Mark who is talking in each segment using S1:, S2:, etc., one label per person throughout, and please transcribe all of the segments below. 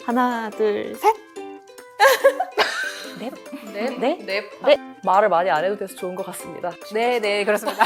S1: 하나, 둘, 셋!
S2: 넵?
S3: 넵?
S2: 네?
S3: 넵?
S2: 네? 말을 많이 안 해도 돼서 좋은 것 같습니다.
S3: 네, 그렇습니다.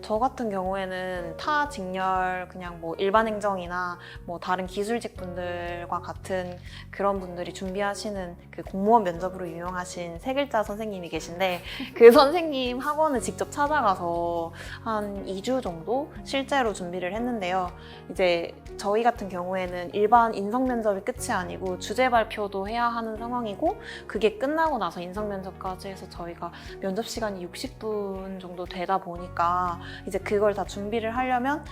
S1: 저 같은 경우에는 타 직렬 그냥 뭐 일반 행정이나 뭐 다른 기술직 분들과 같은 그런 분들이 준비하시는 그 공무원 면접으로 유명하신 세 글자 선생님이 계신데 그 선생님 학원을 직접 찾아가서 한 2주 정도 실제로 준비를 했는데요. 이제 저희 같은 경우에는 일반 인성 면접이 끝이 아니고 주제 발표도 해야 하는 상황이고 그게 끝나고 나서 인성 면접까지 해서 저희가 면접 시간이 60분 정도 되다 보니까 이제 그걸 다 준비를 하려면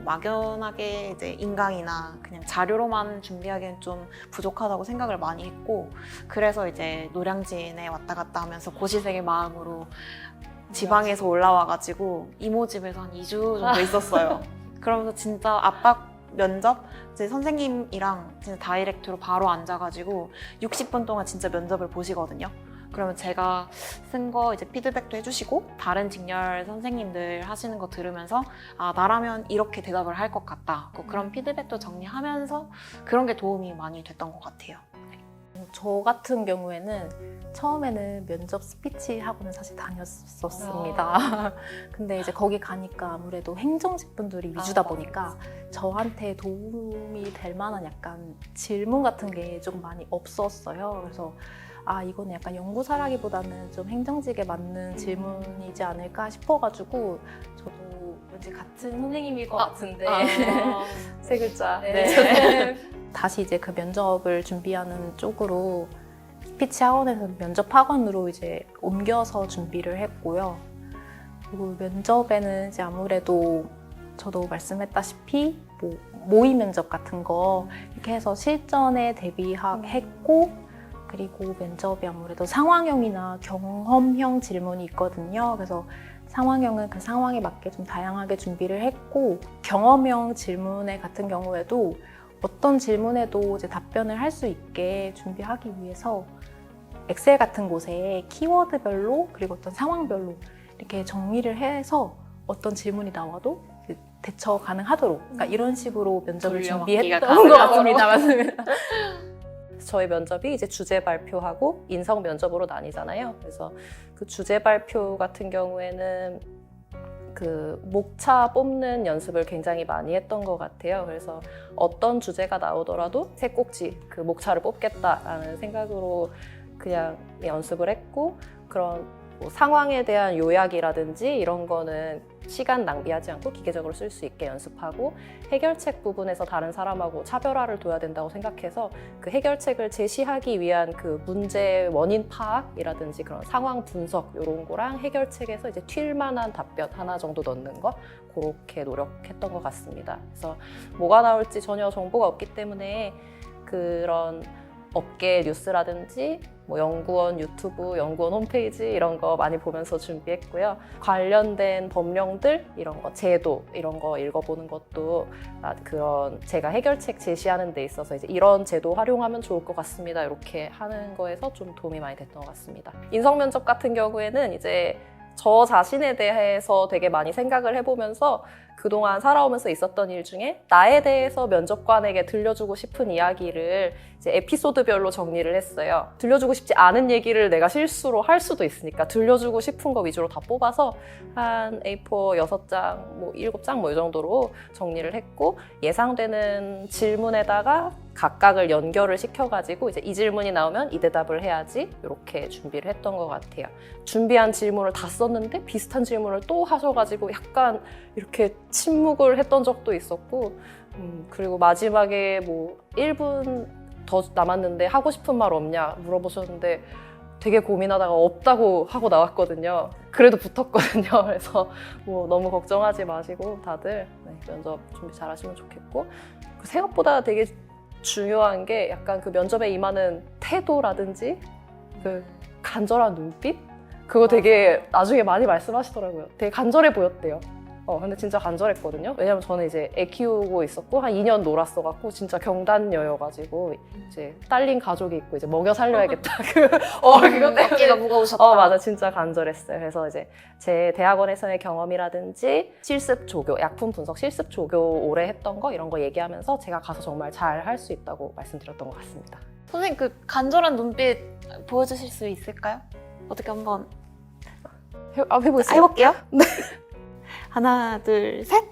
S1: 막연하게 이제 인강이나 그냥 자료로만 준비하기엔 좀 부족하다고 생각을 많이 했고 그래서 이제 노량진에 왔다 갔다 하면서 고시생의 마음으로 지방에서 올라와가지고 이모집에서 한 2주 정도 있었어요. 그러면서 진짜 압박 면접 이제 선생님이랑 진짜 다이렉트로 바로 앉아가지고 60분 동안 진짜 면접을 보시거든요. 그러면 제가 쓴 거 이제 피드백도 해주시고 다른 직렬 선생님들 하시는 거 들으면서 아 나라면 이렇게 대답을 할 것 같다. 그런 피드백도 정리하면서 그런 게 도움이 많이 됐던 것 같아요.
S2: 저 같은 경우에는 처음에는 면접 스피치 학원을 사실 다녔었습니다. 근데 이제 거기 가니까 아무래도 행정직 분들이 위주다 보니까 저한테 도움이 될 만한 약간 질문 같은 게 좀 많이 없었어요. 그래서 아 이거는 약간 연구사라기보다는 좀 행정직에 맞는 질문이지 않을까 싶어가지고 저도 왠지 같은 선생님일 것 같은데
S3: 세 글자.
S2: 네. 다시 이제 그 면접을 준비하는 쪽으로 스피치 학원에서 면접 학원으로 이제 옮겨서 준비를 했고요. 그리고 면접에는 이제 아무래도 저도 말씀했다시피 뭐 모의 면접 같은 거 이렇게 해서 실전에 대비했고 그리고 면접이 아무래도 상황형이나 경험형 질문이 있거든요. 그래서 상황형은 그 상황에 맞게 좀 다양하게 준비를 했고 경험형 질문에 같은 경우에도 어떤 질문에도 이제 답변을 할 수 있게 준비하기 위해서 엑셀 같은 곳에 키워드별로 그리고 어떤 상황별로 이렇게 정리를 해서 어떤 질문이 나와도 대처 가능하도록 그러니까 이런 식으로 면접을 준비했던 것 같습니다. 맞습니다.
S4: 저희 면접이 이제 주제 발표하고 인성 면접으로 나뉘잖아요. 그래서 그 주제 발표 같은 경우에는 그 목차 뽑는 연습을 굉장히 많이 했던 것 같아요. 그래서 어떤 주제가 나오더라도 세 꼭지 그 목차를 뽑겠다라는 생각으로 그냥 연습을 했고 그런 뭐 상황에 대한 요약이라든지 이런 거는 시간 낭비하지 않고 기계적으로 쓸 수 있게 연습하고 해결책 부분에서 다른 사람하고 차별화를 둬야 된다고 생각해서 그 해결책을 제시하기 위한 그 문제 원인 파악이라든지 그런 상황 분석 이런 거랑 해결책에서 이제 튈 만한 답변 하나 정도 넣는 거 그렇게 노력했던 것 같습니다. 그래서 뭐가 나올지 전혀 정보가 없기 때문에 그런 업계 뉴스라든지 뭐 연구원 유튜브, 연구원 홈페이지 이런 거 많이 보면서 준비했고요. 관련된 법령들 이런 거, 제도 이런 거 읽어보는 것도 그런 제가 해결책 제시하는 데 있어서 이제 이런 제도 활용하면 좋을 것 같습니다. 이렇게 하는 거에서 좀 도움이 많이 됐던 것 같습니다. 인성 면접 같은 경우에는 이제 저 자신에 대해서 되게 많이 생각을 해보면서 그동안 살아오면서 있었던 일 중에 나에 대해서 면접관에게 들려주고 싶은 이야기를 이제 에피소드별로 정리를 했어요. 들려주고 싶지 않은 얘기를 내가 실수로 할 수도 있으니까 들려주고 싶은 거 위주로 다 뽑아서 한 A4 6장, 뭐 7장 뭐 이 정도로 정리를 했고 예상되는 질문에다가 각각을 연결을 시켜가지고 이제 이 질문이 나오면 이 대답을 해야지 이렇게 준비를 했던 것 같아요. 준비한 질문을 다 썼는데 비슷한 질문을 또 하셔가지고 약간 이렇게 침묵을 했던 적도 있었고 그리고 마지막에 뭐 1분 더 남았는데 하고 싶은 말 없냐 물어보셨는데 되게 고민하다가 없다고 하고 나왔거든요. 그래도 붙었거든요. 그래서 뭐 너무 걱정하지 마시고 다들 면접 준비 잘 하시면 좋겠고 생각보다 되게 중요한 게 약간 그 면접에 임하는 태도라든지 그 간절한 눈빛? 그거 되게 나중에 많이 말씀하시더라고요. 되게 간절해 보였대요. 근데 진짜 간절했거든요. 왜냐면 저는 이제 애 키우고 있었고 한 2년 놀았어갖고 진짜 경단녀여가지고 이제 딸린 가족이 있고 이제 먹여 살려야겠다. 그것 때문에
S1: 어깨가 무거우셨다.
S4: 맞아, 진짜 간절했어요. 그래서 이제 제 대학원에서의 경험이라든지 실습 조교, 약품 분석 실습 조교 오래 했던 거 이런 거 얘기하면서 제가 가서 정말 잘 할 수 있다고 말씀드렸던 것 같습니다.
S1: 선생님 그 간절한 눈빛 보여주실 수 있을까요? 어떻게 한번
S4: 해보겠습니다.
S1: 해볼게요. 네. 하나, 둘, 셋.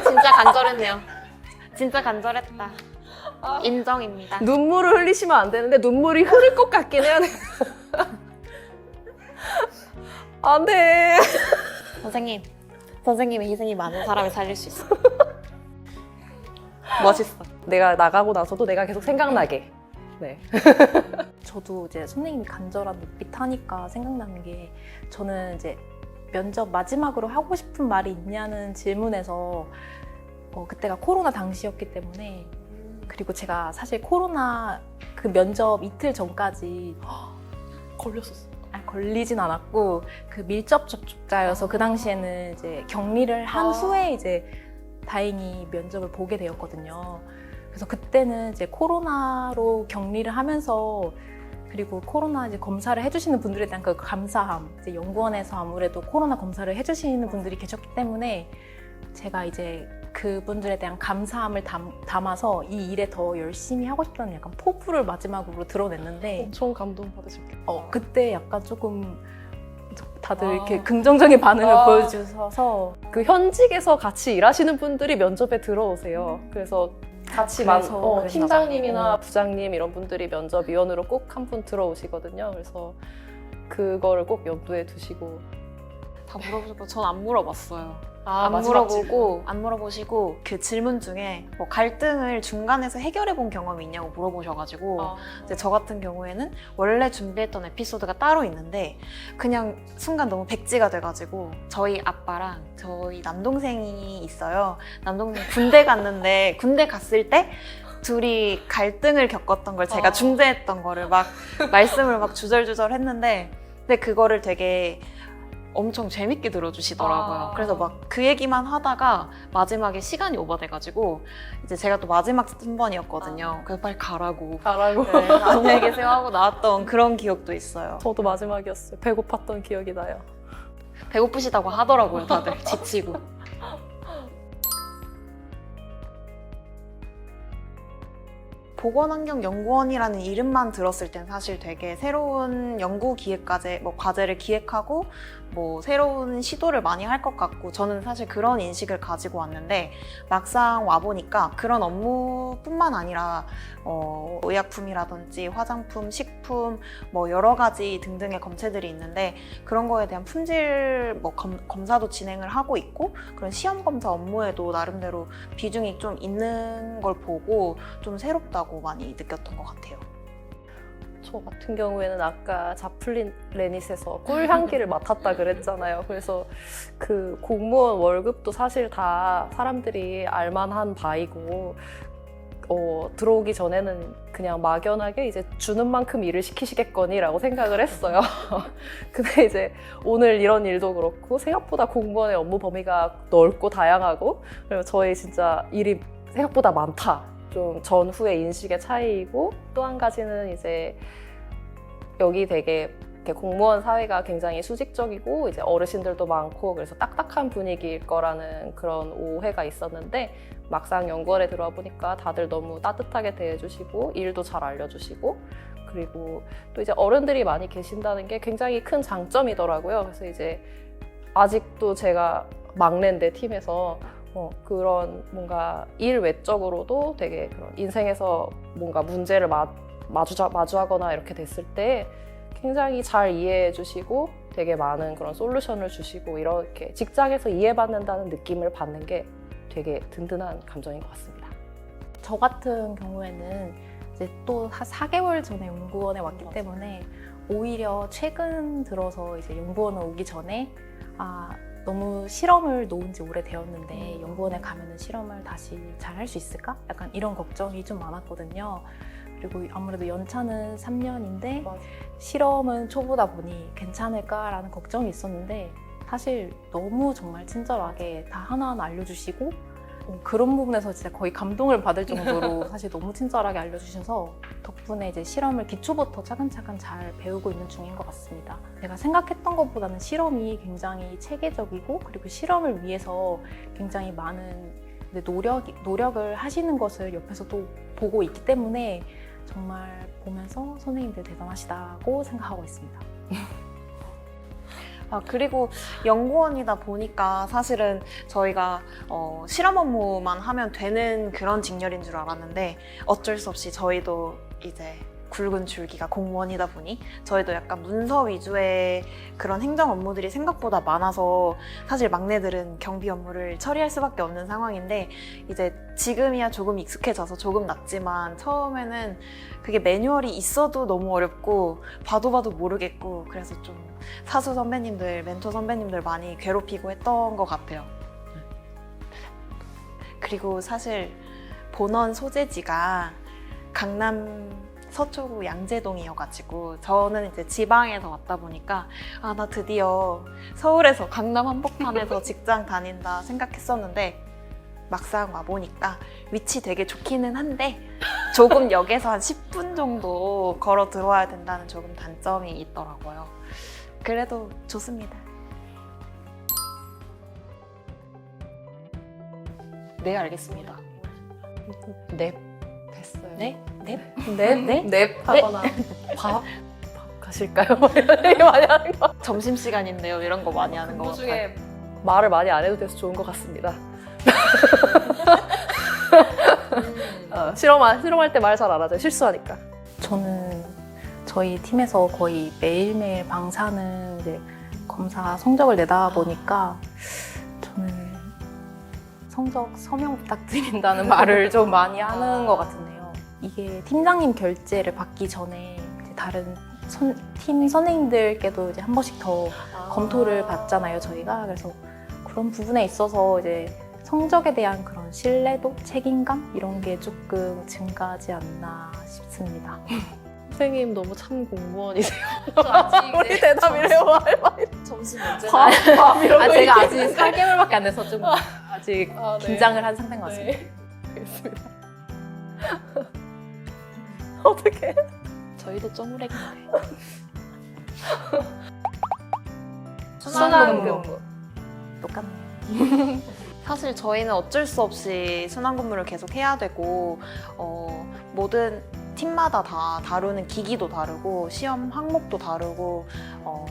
S1: 진짜 간절했네요. 진짜 간절했다. 인정입니다.
S4: 눈물을 흘리시면 안 되는데 눈물이 흐를 것 같긴 해야 돼. 안 돼.
S1: 선생님의 희생이 많은 사람을 살릴 수 있어. 멋있어.
S4: 내가 나가고 나서도 내가 계속 생각나게. 네.
S2: 저도 이제 선생님이 간절한 눈빛 하니까 생각나는 게 저는 이제 면접 마지막으로 하고 싶은 말이 있냐는 질문에서 그때가 코로나 당시였기 때문에 그리고 제가 사실 코로나 그 면접 이틀 전까지
S4: 걸렸었어.
S2: 걸리진 않았고 그 밀접 접촉자여서 그 당시에는 이제 격리를 한 후에 이제 다행히 면접을 보게 되었거든요. 그래서 그때는 이제 코로나로 격리를 하면서 그리고 코로나 이제 검사를 해주시는 분들에 대한 그 감사함, 이제 연구원에서 아무래도 코로나 검사를 해주시는 분들이 계셨기 때문에 제가 이제 그분들에 대한 감사함을 담아서 이 일에 더 열심히 하고 싶다는 약간 포부를 마지막으로 드러냈는데
S4: 엄청 감동받으셨겠다.
S2: 그때 약간 조금 다들 이렇게 긍정적인 반응을 보여주셔서
S4: 그 현직에서 같이 일하시는 분들이 면접에 들어오세요. 그래서 같이
S2: 그래서 그랬나
S4: 팀장님이나
S2: 봐요.
S4: 부장님 이런 분들이 면접위원으로 꼭 한 분 들어오시거든요. 그래서 그거를 꼭 염두에 두시고.
S1: 다 물어보고 전 안 물어봤어요. 안
S4: 마지막
S1: 물어보시고 그 질문 중에 뭐 갈등을 중간에서 해결해 본 경험이 있냐고 물어보셔가지고 이제 저 같은 경우에는 원래 준비했던 에피소드가 따로 있는데 그냥 순간 너무 백지가 돼가지고 저희 아빠랑 저희 남동생이 있어요. 남동생 군대 갔는데 군대 갔을 때 둘이 갈등을 겪었던 걸 제가 중재했던 거를 막 말씀을 막 주절주절 했는데 근데 그거를 되게 엄청 재밌게 들어주시더라고요. 그래서 막 그 얘기만 하다가 마지막에 시간이 오버돼가지고 이제 제가 또 마지막 한 번이었거든요. 그래서 빨리 가라고. 네, 안녕히 계세요 하고 나왔던 그런 기억도 있어요.
S4: 저도 마지막이었어요. 배고팠던 기억이 나요.
S1: 배고프시다고 하더라고요, 다들 지치고. 보건환경연구원이라는 이름만 들었을 땐 사실 되게 새로운 연구 기획까지 과제를 기획하고 새로운 시도를 많이 할 것 같고 저는 사실 그런 인식을 가지고 왔는데 막상 와보니까 그런 업무뿐만 아니라 의약품이라든지 화장품, 식품 여러 가지 등등의 검체들이 있는데 그런 거에 대한 품질 검사도 진행을 하고 있고 그런 시험 검사 업무에도 나름대로 비중이 좀 있는 걸 보고 좀 새롭다고 많이 느꼈던 것 같아요.
S4: 저 같은 경우에는 아까 자플린 레닛에서 꿀 향기를 맡았다 그랬잖아요. 그래서 그 공무원 월급도 사실 다 사람들이 알만한 바이고 들어오기 전에는 그냥 막연하게 이제 주는 만큼 일을 시키시겠거니라고 생각을 했어요. 근데 이제 오늘 이런 일도 그렇고 생각보다 공무원의 업무 범위가 넓고 다양하고 그리고 저희 진짜 일이 생각보다 많다. 좀 전후의 인식의 차이이고 또 한 가지는 이제 여기 되게 이렇게 공무원 사회가 굉장히 수직적이고 이제 어르신들도 많고 그래서 딱딱한 분위기일 거라는 그런 오해가 있었는데 막상 연구원에 들어와 보니까 다들 너무 따뜻하게 대해주시고 일도 잘 알려주시고 그리고 또 이제 어른들이 많이 계신다는 게 굉장히 큰 장점이더라고요. 그래서 이제 아직도 제가 막내인데 팀에서 그런 뭔가 일 외적으로도 되게 그런 인생에서 뭔가 문제를 마주하거나 이렇게 됐을 때 굉장히 잘 이해해 주시고 되게 많은 그런 솔루션을 주시고 이렇게 직장에서 이해받는다는 느낌을 받는 게 되게 든든한 감정인 것 같습니다.
S2: 저 같은 경우에는 이제 또 4개월 전에 연구원에 왔기 때문에 오히려 최근 들어서 이제 연구원에 오기 전에 너무 실험을 놓은 지 오래되었는데 연구원에 가면은 실험을 다시 잘 할 수 있을까? 약간 이런 걱정이 좀 많았거든요. 그리고 아무래도 연차는 3년인데 실험은 초보다 보니 괜찮을까라는 걱정이 있었는데 사실 너무 정말 친절하게 다 하나하나 알려주시고 그런 부분에서 진짜 거의 감동을 받을 정도로 사실 너무 친절하게 알려주셔서 덕분에 이제 실험을 기초부터 차근차근 잘 배우고 있는 중인 것 같습니다. 제가 생각했던 것보다는 실험이 굉장히 체계적이고 그리고 실험을 위해서 굉장히 많은 노력을 하시는 것을 옆에서 또 보고 있기 때문에 정말 보면서 선생님들 대단하시다고 생각하고 있습니다.
S1: 그리고 연구원이다 보니까 사실은 저희가 실험 업무만 하면 되는 그런 직렬인 줄 알았는데 어쩔 수 없이 저희도 이제 굵은 줄기가 공무원이다 보니 저희도 약간 문서 위주의 그런 행정 업무들이 생각보다 많아서 사실 막내들은 경비 업무를 처리할 수밖에 없는 상황인데 이제 지금이야 조금 익숙해져서 조금 낫지만 처음에는 그게 매뉴얼이 있어도 너무 어렵고 봐도 모르겠고 그래서 좀 사수 선배님들, 멘토 선배님들 많이 괴롭히고 했던 것 같아요. 그리고 사실 본원 소재지가 강남 서초구 양재동이어가지고 저는 이제 지방에서 왔다 보니까 나 드디어 서울에서 강남 한복판에서 직장 다닌다 생각했었는데 막상 와보니까 위치 되게 좋기는 한데 조금 역에서 한 10분 정도 걸어 들어와야 된다는 조금 단점이 있더라고요. 그래도 좋습니다. 네, 알겠습니다.
S4: 넵 했어요.
S1: 네? 네?
S4: 넵 하거나 밥 가실까요? 이런 얘기 많이 하는 거.
S1: 점심시간인데요. 이런 거 많이 하는 거
S4: 그
S1: 같아요.
S4: 중에 말을 많이 안 해도 돼서 좋은 것 같습니다. 실험할 때 말 잘 안 하죠. 실수하니까.
S2: 저는 저희 팀에서 거의 매일매일 방사능 이제 검사 성적을 내다 보니까 저는 성적 서명 부탁드린다는 말을 좀 많이 하는 것 같은데요. 이게 팀장님 결제를 받기 전에 이제 다른 팀 선생님들께도 이제 한 번씩 더 검토를 받잖아요, 저희가. 그래서 그런 부분에 있어서 이제 성적에 대한 그런 신뢰도, 책임감 이런 게 조금 증가하지 않나 싶습니다.
S4: 선생님 너무 참 공무원이세요.
S2: 아직
S4: 우리 대답이래요.
S1: 점심 언제
S4: 밥 이런 거
S2: 제가
S4: 얘기해.
S2: 아직 4개월밖에 안 돼서 좀 아직
S4: 네.
S2: 긴장을 한 상태인 것 같습니다.
S4: 네. 알겠습니다. 어떻게?
S1: 저희도 쪼무레기인데.
S2: 순환근무. 똑같네요.
S1: 사실 저희는 어쩔 수 없이 순환근무를 계속 해야 되고 모든 팀마다 다 다루는 기기도 다르고 시험 항목도 다르고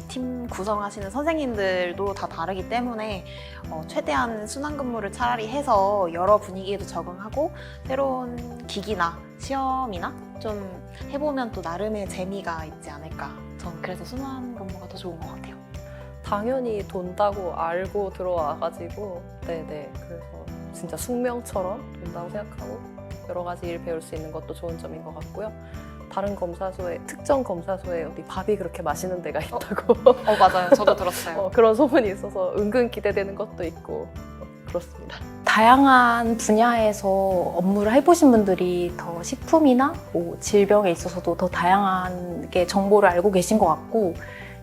S1: 팀 구성하시는 선생님들도 다 다르기 때문에 최대한 순환근무를 차라리 해서 여러 분위기에도 적응하고 새로운 기기나 시험이나 좀 해보면 또 나름의 재미가 있지 않을까. 저는 그래서 순환근무가 더 좋은 것 같아요.
S4: 당연히 돈다고 알고 들어와가지고 네네 그래서 진짜 숙명처럼 돈다고 생각하고 여러 가지 일 배울 수 있는 것도 좋은 점인 것 같고요. 다른 검사소에 특정 검사소에 어디 밥이 그렇게 맛있는 데가 있다고
S1: 맞아요. 저도 들었어요.
S4: 그런 소문이 있어서 은근 기대되는 것도 있고 그렇습니다.
S2: 다양한 분야에서 업무를 해보신 분들이 더 식품이나 뭐 질병에 있어서도 더 다양하게 정보를 알고 계신 것 같고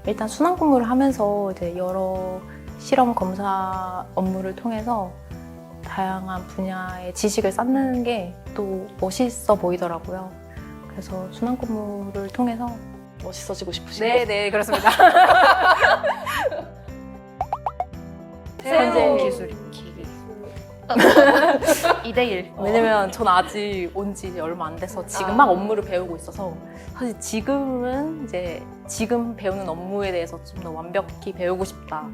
S2: 일단 순환근무를 하면서 이제 여러 실험 검사 업무를 통해서 다양한 분야의 지식을 쌓는 게 또 멋있어 보이더라고요. 그래서 순환근무를 통해서
S4: 멋있어지고 싶으신가요?
S2: 네 그렇습니다.
S1: 새로운 기술 익히기. 2대1.
S2: 왜냐면 전 아직 온 지 얼마 안 돼서 지금 막 업무를 배우고 있어서 사실 지금은 이제 지금 배우는 업무에 대해서 좀 더 완벽히 배우고 싶다.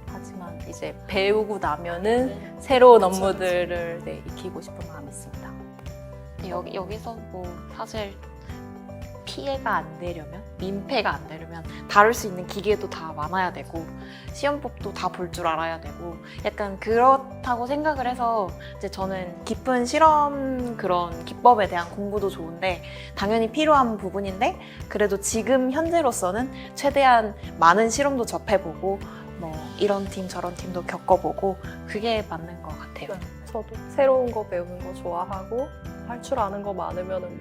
S2: 하지만 이제 배우고 나면은 새로운 업무들을 네, 익히고 싶은 마음이 있습니다.
S1: 여기서 뭐 사실 피해가 안 되려면, 민폐가 안 되려면 다룰 수 있는 기계도 다 많아야 되고 시험법도 다 볼 줄 알아야 되고 약간 그렇다고 생각을 해서 이제 저는 깊은 실험 그런 기법에 대한 공부도 좋은데 당연히 필요한 부분인데 그래도 지금 현재로서는 최대한 많은 실험도 접해보고 뭐 이런 팀 저런 팀도 겪어보고 그게 맞는 것 같아요.
S4: 저도 새로운 거 배우는 거 좋아하고 할 줄 아는 거 많으면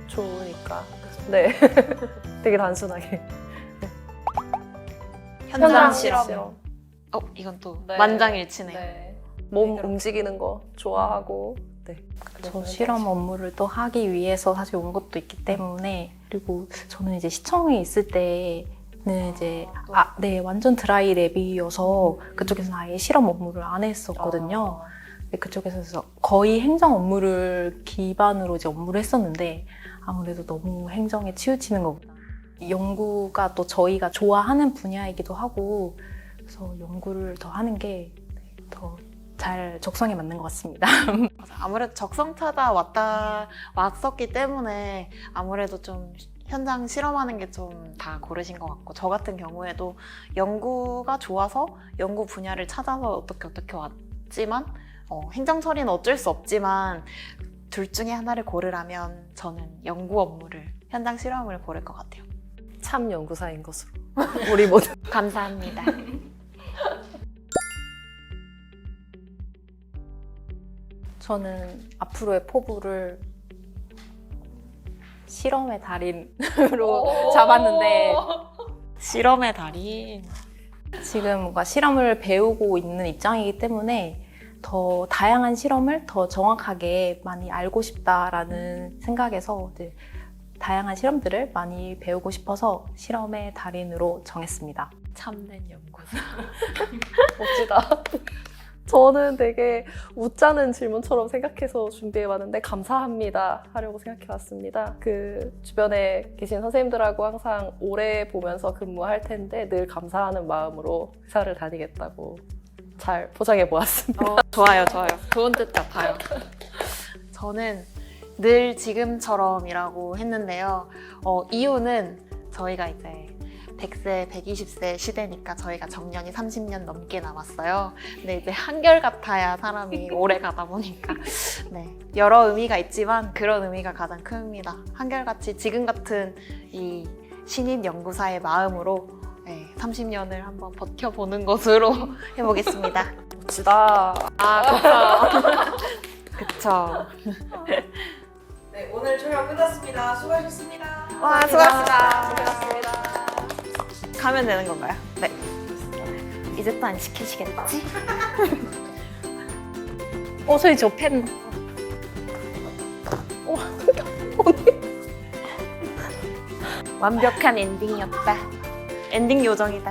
S4: 좋으니까 네 되게 단순하게
S1: 현장 실험. 이건 또
S4: 네.
S1: 만장일치네요.
S4: 네. 몸 움직이는 거 좋아하고. 네.
S2: 저 실험 업무를 또 하기 위해서 사실 온 것도 있기 때문에 그리고 저는 이제 시청에 있을 때는 이제 네 완전 드라이 랩이어서 그쪽에서는 아예 실험 업무를 안 했었거든요. 그쪽에서 거의 행정 업무를 기반으로 이제 업무를 했었는데 아무래도 너무 행정에 치우치는 것보다 연구가 또 저희가 좋아하는 분야이기도 하고 그래서 연구를 더 하는 게 더 잘 적성에 맞는 것 같습니다.
S1: 아무래도 적성 타다 왔었기 때문에 아무래도 좀 현장 실험하는 게 좀 다 고르신 것 같고 저 같은 경우에도 연구가 좋아서 연구 분야를 찾아서 어떻게 왔지만 행정 처리는 어쩔 수 없지만 둘 중에 하나를 고르라면 저는 연구 업무를 현장 실험을 고를 것 같아요.
S4: 참 연구사인 것으로. 우리 모두.
S1: 감사합니다.
S2: 저는 앞으로의 포부를 실험의 달인으로 잡았는데
S1: 실험의 달인.
S2: 지금 뭔가 실험을 배우고 있는 입장이기 때문에 더 다양한 실험을 더 정확하게 많이 알고 싶다라는 생각에서 이제 다양한 실험들을 많이 배우고 싶어서 실험의 달인으로 정했습니다.
S1: 참된 연구사.
S4: 멋지다. 저는 되게 웃자는 질문처럼 생각해서 준비해봤는데 감사합니다 하려고 생각해왔습니다. 그 주변에 계신 선생님들하고 항상 오래 보면서 근무할 텐데 늘 감사하는 마음으로 회사를 다니겠다고 잘 포장해보았습니다.
S1: 좋아요. 좋은 뜻 같아요. 저는 늘 지금처럼이라고 했는데요. 이유는 저희가 이제 100세, 120세 시대니까 저희가 정년이 30년 넘게 남았어요. 근데 이제 한결같아야 사람이 오래 가다 보니까 네, 여러 의미가 있지만 그런 의미가 가장 큽니다. 한결같이 지금 같은 이 신입 연구사의 마음으로 30년을 한번 버텨보는 것으로 해보겠습니다.
S4: 멋지다.
S1: 그쵸.
S5: 네, 오늘 촬영 끝났습니다. 수고하셨습니다.
S1: 와, 수고하셨습니다. 가면 되는 건가요? 네. 이제 또 안 시키시겠지?
S2: 저희 저 펜.
S1: 완벽한 엔딩이었다. 엔딩 요정이다.